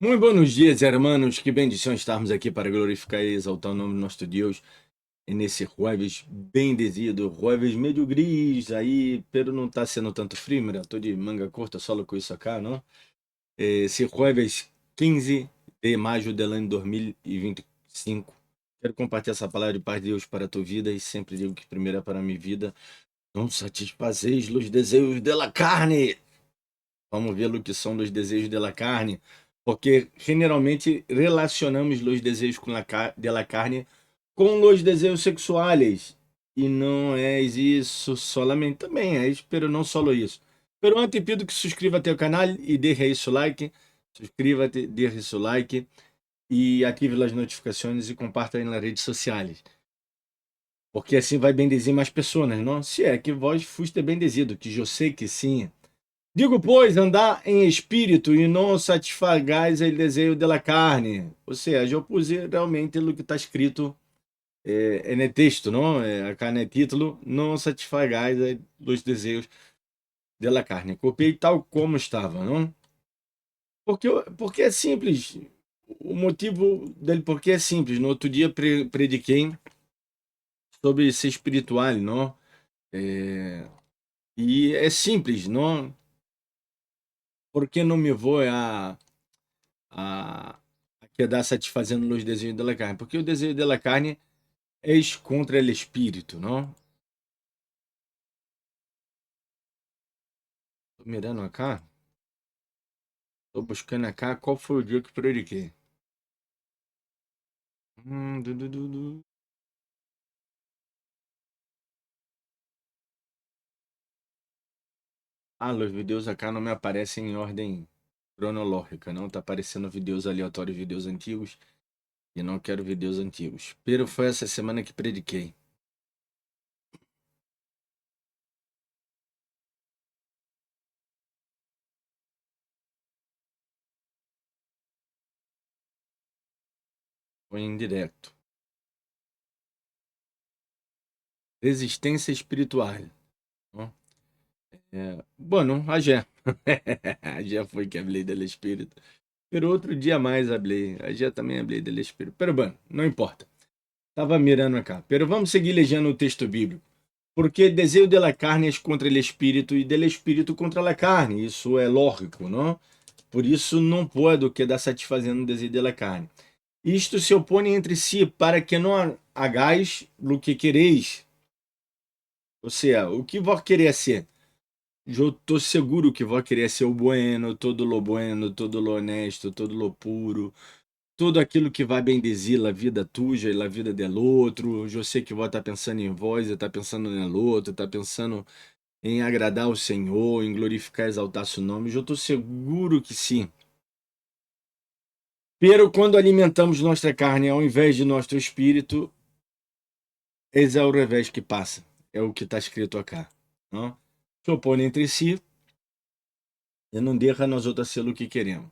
Muito buenos dias, hermanos. Que bendição estarmos aqui para glorificar e exaltar o nome do nosso Deus nesse jueves bendecido, jueves meio gris aí, pero não está sendo tanto frio, mira, tô de manga curta, solo com isso acá, não? Esse jueves 15 de maio do ano 2025. Quero compartilhar essa palavra de paz de Deus para a tua vida e sempre digo que primeiro é para a minha vida. Não satisfazeis os desejos da carne. Vamos ver o que são os desejos da carne, porque generalmente relacionamos os desejos da carne com os desejos sexuais. E não é isso solamente, também é isso, pero não só isso. Pero antes pido que suscreva-te ao canal e dê isso like. Suscríbete, dê isso like e ative as notificações e compartilhe nas redes sociais. Porque assim vai bendezer mais pessoas, não? Se é que vós fuste bendezido, que eu sei que sim. Digo, pois, andar em espírito e não satisfagais o desejo da carne. Ou seja, eu pus realmente o que está escrito no texto, não? Acá no título, não satisfagais os desejos da carne. Copiei tal como estava, não? Porque é simples. O motivo dele porque é simples. No outro dia prediquei sobre ser espiritual, não? E é simples, não? Por que não me vou a quedar satisfazendo os desejos da carne? Porque o desejo da carne é contra o espírito, não? Tô mirando acá, tô buscando acá qual foi o dia que prediquei. Hum, du, du, du, du. Ah, os vídeos acá não me aparecem em ordem cronológica, não. Tá aparecendo vídeos aleatórios, vídeos antigos, e não quero vídeos antigos. Pero foi essa semana que prediquei. Foi em direto. Resistência espiritual. Não? Bueno, Agé. Agé foi que falei do espírito. Pero outro dia mais hablei. Agé também hablei do espírito. Pero bueno, não importa. Estava mirando acá. Pero vamos seguir lendo o texto bíblico. Porque desejo de la carne é contra o espírito e del espírito contra la carne. Isso é lógico, não? Por isso não pode quedar satisfazendo o desejo de la carne. Isto se opõe entre si para que não hagais o que quereis. Ou seja, o que vós querer ser? Eu tô seguro que vou querer ser o bueno, todo lo honesto, todo lo puro, tudo aquilo que vai bendezer a vida tuya e a vida del outro. Eu sei que vou estar pensando em vós, estar pensando no outro, estar pensando em agradar o Senhor, em glorificar e exaltar seu nome. Eu estou seguro que sim. Pero quando alimentamos nossa carne ao invés de nosso espírito, esse é o revés que passa. É o que está escrito acá. Não? Se opõe entre si e não deixa nós outros ser o que queremos.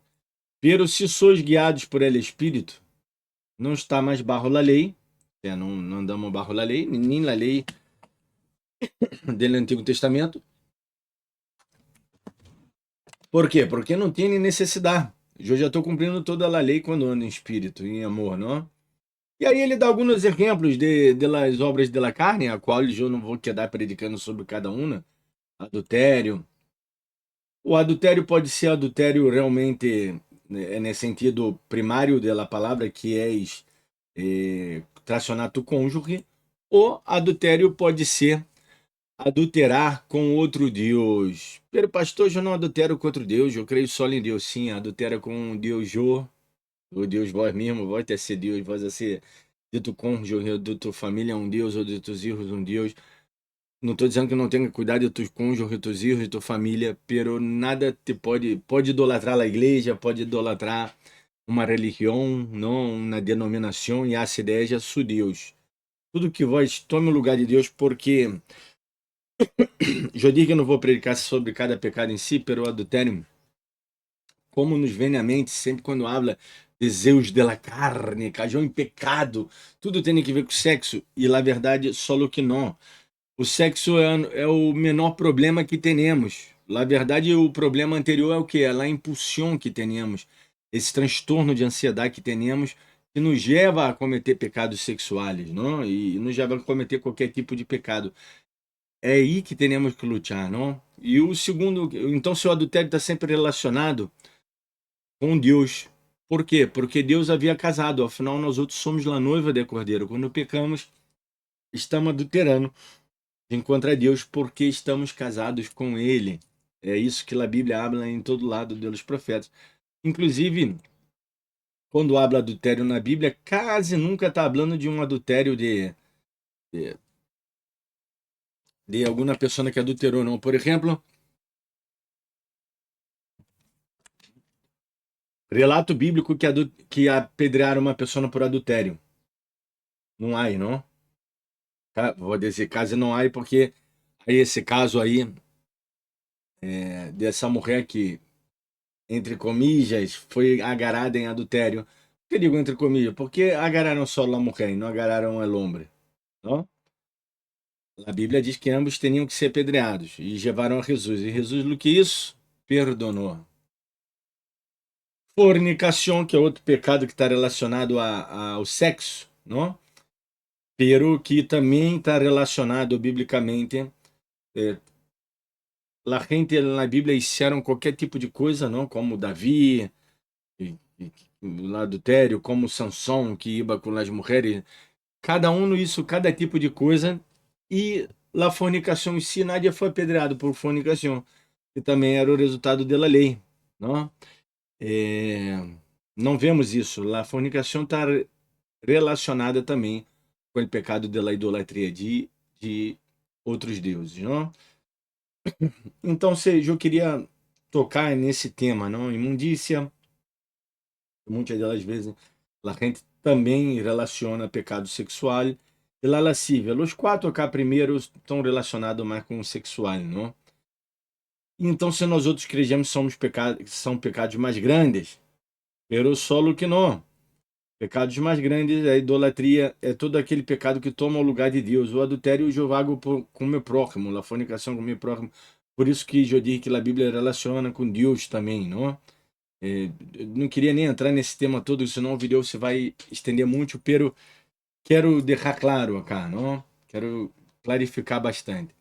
Pero se sois guiados por ele Espírito, não está mais barro la lei, não andamos barro la lei, nem la lei do Antigo Testamento. Por quê? Porque não tem necessidade. Eu já estou cumprindo toda a lei quando ando em espírito, em amor, não? E aí ele dá alguns exemplos de las obras de la carne, a qual eu não vou quedar predicando sobre cada uma. Adultério. O adultério pode ser adultério realmente, nesse sentido primário da palavra, que é tracionar tu cônjuge, ou adultério pode ser adulterar com outro Deus. Pero pastor, eu não adultero com outro Deus, eu creio só em Deus. Sim, adultera com o Deus Jô, o Deus vós mesmo, vós ter ser Deus, vós a ser de tu cônjuge, de tua família um Deus, ou de teus filhos um Deus. Não estou dizendo que não tenha cuidado de tus cônjuges, teus filhos, de tua família, pero nada te pode idolatrar a igreja, pode idolatrar uma religião, não uma denominação, e essa ideia é su Deus. Tudo que vós tome o lugar de Deus, porque eu digo que não vou predicar sobre cada pecado em si, pero o adultério, como nos vem à mente sempre quando habla desejos da carne, caiu em pecado, tudo tem que ver com sexo, e na verdade, só o que não. O sexo é o menor problema que temos. Na verdade, o problema anterior é o que? É a impulsão que temos. esse transtorno de ansiedade que temos, que nos leva a cometer pecados sexuais, não? E nos leva a cometer qualquer tipo de pecado. É aí que temos que lutar, não? E o segundo, então, se o adultério está sempre relacionado com Deus. Por quê? Porque Deus havia casado, afinal, nós outros somos a noiva de Cordeiro. Quando pecamos, estamos adulterando em contra Deus porque estamos casados com Ele. É isso que a Bíblia habla em todo lado dos profetas. Inclusive, quando habla adultério na Bíblia, quase nunca está falando de um adultério de, de alguma pessoa que adulterou, não. Por exemplo, relato bíblico que apedrearam uma pessoa por adultério. Não há, não? Vou dizer, caso não há, porque aí esse caso aí, dessa mulher que, entre comillas, foi agarrada em adultério. Por que digo entre comillas? Porque agarraram só a mulher e não agarraram o homem, não? A Bíblia diz que ambos teriam que ser apedreados e levaram a Jesus. E Jesus, o que isso? Perdonou. Fornicação, que é outro pecado que está relacionado ao sexo, não? Pero que também está relacionado biblicamente. A gente na Bíblia hicieron qualquer tipo de coisa, não? Como Davi, o adultério, como Sansão, que ia com as mulheres. Cada um no isso, cada tipo de coisa. E a fornicação em si, Nádia foi apedreado por fornicação, que também era o resultado da lei, não? É, não vemos isso. A fornicação está relacionada também com o pecado da idolatria de outros deuses, não? Então, eu queria tocar nesse tema, não? Imundícia, muitas das vezes a gente também relaciona pecado sexual e la lascívia. Os quatro cá primeiros estão relacionados mais com o sexual, não? Então, se nós outros cristãos são pecados mais grandes, pero solo que não. Pecados mais grandes, a idolatria é todo aquele pecado que toma o lugar de Deus. O adultério, o jovago com o meu próximo, a fornicação com o meu próximo. Por isso que eu digo que a Bíblia relaciona com Deus também, não? Eu não queria nem entrar nesse tema todo, senão o vídeo se vai estender muito, pero quero deixar claro acá, não? Quero clarificar bastante.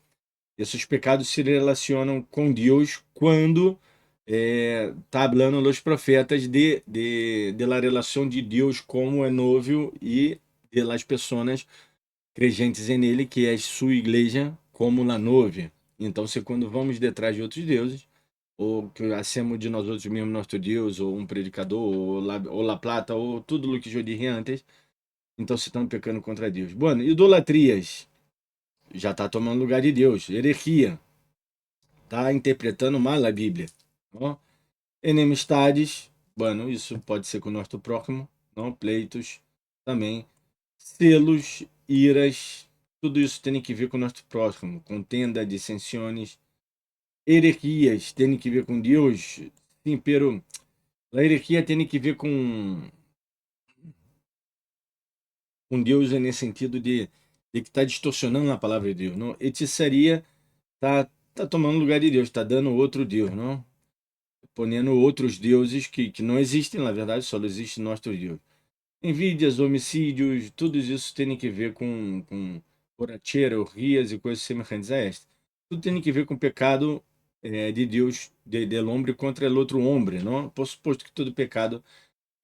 Esses pecados se relacionam com Deus quando está hablando los profetas de la relação de Deus como é novio e de las pessoas crentes em Ele, que é sua igreja, como la novia. Então, se quando vamos detrás de outros deuses, ou que hacemos de nós outros mesmo nosso Deus, ou um predicador, ou la plata, ou tudo o que eu disse antes, então se estão pecando contra Deus. Bueno, idolatrias, já está tomando lugar de Deus. Herejia, está interpretando mal a Bíblia. Não? Enemistades, bueno, isso pode ser com o nosso próximo, não? Pleitos também. Selos, iras, tudo isso tem que ver com o nosso próximo. Contenda, dissensões, heresias tem que ver com Deus. Sim, pero a heresia tem que ver com Deus nesse sentido de que está distorcionando a palavra de Deus. Não? Hechiçaria tá tomando lugar de Deus, está dando outro Deus, não? Ponendo outros deuses que não existem, na verdade, só existe nosso Deus. Envídias, homicídios, tudo isso tem que ver com borrachera, orgias e coisas semelhantes a esta. Tudo tem que ver com o pecado de Deus, del homem contra o outro homem, não? Por suposto que todo pecado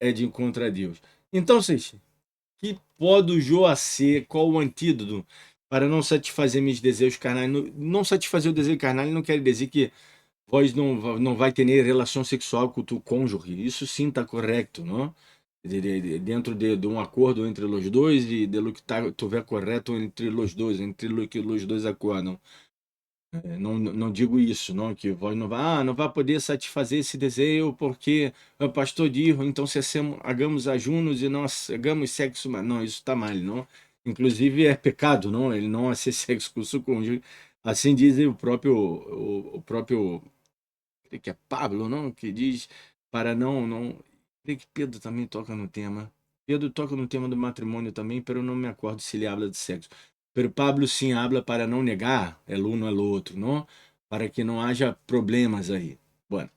é de contra Deus. Então, vocês, que pode eu ser? Qual o antídoto para não satisfazer meus desejos carnais? Não satisfazer o desejo carnal não quer dizer que vós não vai ter relação sexual com o teu cônjuge. Isso sim está correto, não? Dentro de um acordo entre os dois e de lo que tiver correto entre os dois, entre lo que os dois acordam. Não digo isso, não, que vós não vai poder satisfazer esse desejo porque o pastor diz, então se hagamos ajunos e não hagamos sexo, não, isso está mal, não? Inclusive é pecado, não? Ele não fazer sexo com o seu cônjuge. Assim diz o próprio creio que é Pablo, não? Que diz para não. Creio que Pedro também toca no tema. Pedro toca no tema do matrimônio também, pero não me acordo se ele habla de sexo. Pero Pablo sim habla para não negar el uno al outro, não? Para que não haja problemas aí. Bueno.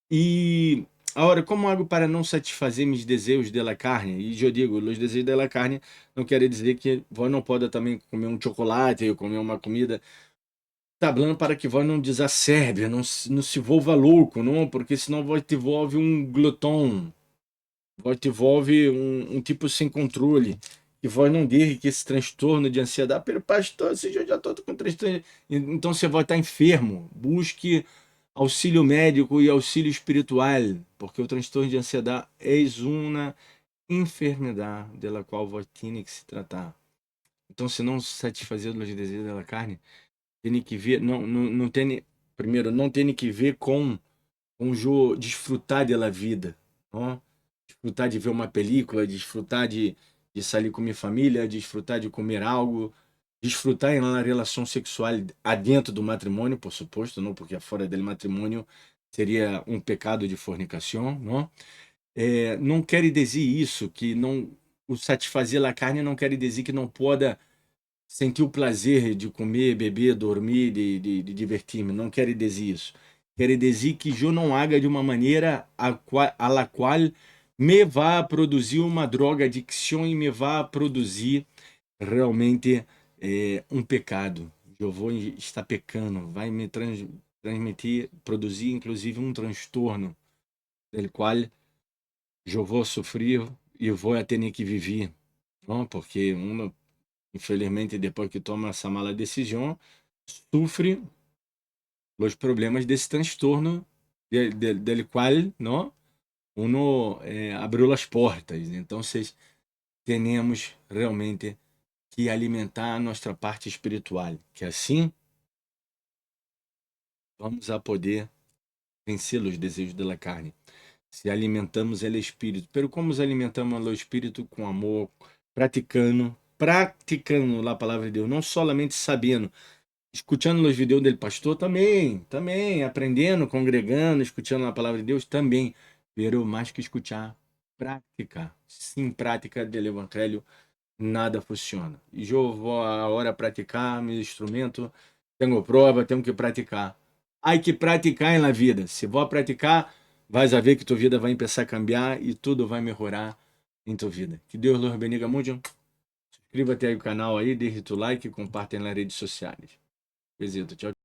E Ahora, como hago para não satisfazer meus desejos da carne? E eu digo, os desejos da carne não quer dizer que vós não pode também comer um chocolate ou comer uma comida. Tá falando para que vós não desacerbe, não se volva louco, não, porque senão vós te volve um glutão, vós te volve um tipo sem controle, e vós não diga que esse transtorno de ansiedade, pelo pastor, se eu já estou com transtorno, então você vai estar enfermo, busque auxílio médico e auxílio espiritual, porque o transtorno de ansiedade é uma enfermidade dela qual vós tem que se tratar. Então, se não satisfazer os desejos da carne, tem que ver, não tem, primeiro, não tem que ver com desfrutar da vida, não? Desfrutar de ver uma película, desfrutar de sair com minha família, desfrutar de comer algo, desfrutar na relação sexual adentro do matrimônio, por suposto, não, porque fora do matrimônio seria um pecado de fornicação, não? Não quer dizer isso, que não o satisfazer a carne não quer dizer que não pode sentir o prazer de comer, beber, dormir, de divertir-me. Não quer dizer isso. Quer dizer que eu não haga de uma maneira a la qual me vá produzir uma droga adicção e me vá produzir realmente um pecado. Eu vou estar pecando, vai me transmitir, produzir inclusive um transtorno, del qual eu vou sofrer e vou ter que viver, não? Porque infelizmente, depois que toma essa mala decisão, sofre os problemas desse transtorno del qual, não, uno abriu as portas. Então, temos realmente que alimentar a nossa parte espiritual, que assim vamos a poder vencer os desejos da carne. Se alimentamos o espírito, pero como nos alimentamos o espírito com amor, praticando a palavra de Deus, não somente sabendo, escutando os vídeos do pastor também, aprendendo, congregando, escutando a palavra de Deus também, pero mais que escutar, praticar. Sem prática do evangelho, nada funciona. E eu vou agora praticar meu instrumento, tenho prova, tenho que praticar. Há que praticar na vida. Se vou praticar, vais a ver que tua vida vai começar a cambiar e tudo vai melhorar em tua vida. Que Deus nos bendiga muito. Inscreva-te aí no canal aí, deixe o like e compartilhe nas redes sociais. Visita, tchau.